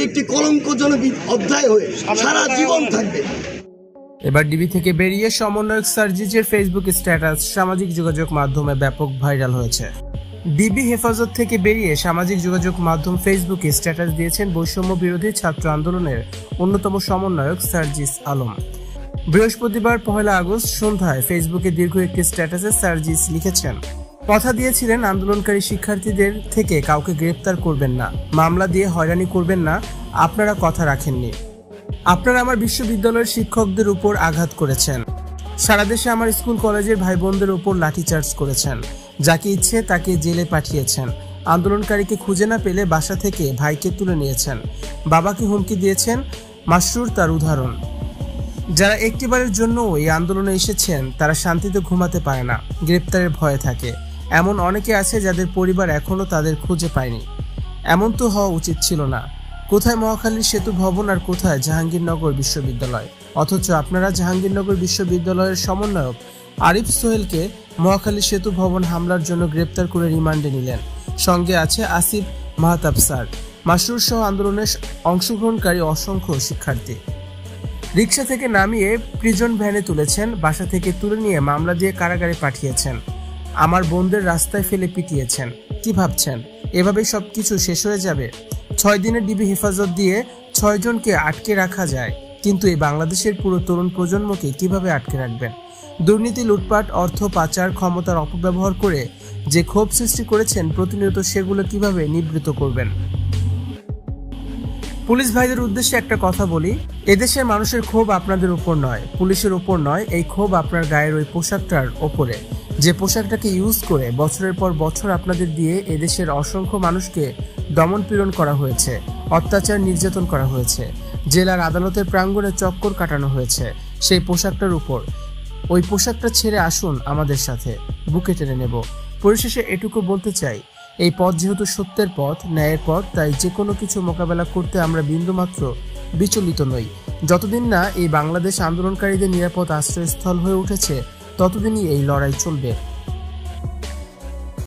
একটি কলঙ্কজনক অধ্যায় হয়ে সারা জীবন থাকবে। এবার ডিবি থেকে বেরিয়ে সমন্বয়ক সার্জিজের ফেসবুক স্ট্যাটাস সামাজিক যোগাযোগ মাধ্যমে ব্যাপক ভাইরাল হয়েছে। ডিবি হেফাজত থেকে বেরিয়ে সামাজিক যোগাযোগ মাধ্যম ফেসবুকে স্ট্যাটাস দিয়েছেন বৈষম্য বিরোধী ছাত্র আন্দোলনের অন্যতম সমন্বয়ক সার্জিস আলম। বৃহস্পতিবার 1 আগস্ট সন্ধ্যায় ফেসবুকে দীর্ঘ একটি স্ট্যাটাসে সার্জিস লিখেছেন, কথা দিয়েছিলেন আন্দোলনকারী শিক্ষার্থীদের থেকে কাউকে গ্রেপ্তার করবেন না, মামলা দিয়ে হয়রানি করবেন না, আপনারা কথা রাখেননি। আপনারা আমার বিশ্ববিদ্যালয়ের শিক্ষকদের উপর আঘাত করেছেন, সারা দেশে আমার স্কুল কলেজের ভাই বোনদের উপর লাঠিচার্জ করেছেন, যাকে ইচ্ছে তাকে জেলে পাঠিয়েছেন, আন্দোলনকারীকে খুঁজে না পেলে বাসা থেকে ভাইকে তুলে নিয়েছেন, বাবাকে হুমকি দিয়েছেন। মাসরুর তার উদাহরণ। যারা একটিবারের জন্য এই আন্দোলনে এসেছেন তারা শান্তিতে ঘুমাতে পারে না, গ্রেপ্তারের ভয়ে থাকে। এমন অনেকে আছে যাদের পরিবার এখনো তাদের খুঁজে পায়নি। এমন তো হওয়া উচিত ছিল না। কোথায় মহাখালীর সেতু ভবন আর কোথায় জাহাঙ্গীরনগর বিশ্ববিদ্যালয়? অথচ আপনারা জাহাঙ্গীরনগর বিশ্ববিদ্যালয়ের সমন্বয়ক আরিফ সোহেলকে মহাখালীর সেতু ভবন হামলার জন্য গ্রেপ্তার করে রিমান্ডে নিলেন। সঙ্গে আছে আসিফ মাহতাব স্যার, মাসরুর সহ আন্দোলনের অংশগ্রহণকারী অসংখ্য শিক্ষার্থী। রিকশা থেকে নামিয়ে প্রিজন ভ্যানে তুলেছেন, বাসা থেকে তুলে নিয়ে মামলা দিয়ে কারাগারে পাঠিয়েছেন, আমার বোনদের রাস্তায় ফেলে পিটিয়েছেন। কি ভাবছেন এভাবেই সবকিছু শেষ হয়ে যাবে? 6 দিনের ডিবি হেফাজত দিয়ে 6 জনকে আটকে রাখা যায়, কিন্তু এই বাংলাদেশের পুরো তরুণ প্রজন্মকে কিভাবে আটকে রাখবেন? দুর্নীতি, লুটপাট, অর্থ পাচার, ক্ষমতার অপব্যবহার করে যে ক্ষোভ সৃষ্টি করেছেন প্রতিনিয়ত সেগুলো কিভাবে নিবৃত করবেন? পুলিশ ভাইদের উদ্দেশ্যে একটা কথা বলি, এদেশের মানুষের ক্ষোভ আপনাদের উপর নয়, পুলিশের উপর নয়, এই ক্ষোভ আপনার গায়ের ওই পোশাকটার ওপরে, যে পোশাকটাকে ইউজ করে বছরের পর বছর আপনাদের দিয়ে এদেশের অসংখ্য মানুষকে দমন পীড়ন করা হয়েছে, অত্যাচার নির্যাতন করা হয়েছে, জেলার আদালতের প্রাঙ্গণে চক্কর কাটানো হয়েছে সেই পোশাকটার উপর। ওই পোশাকটা ছেড়ে আসুন আমাদের সাথে, বুকে টেনে নেব। পরিশেষে এটুকু বলতে চাই, এই পথ যেহেতু সত্যের পথ, ন্যায়ের পথ, তাই যে কোনো কিছু মোকাবেলা করতে আমরা বিন্দুমাত্র বিচলিত নই। যতদিন না এই বাংলাদেশ আন্দোলনকারীদের নিরাপদ আশ্রয়স্থল হয়ে উঠেছে ততদিনই এই লড়াই চলবে।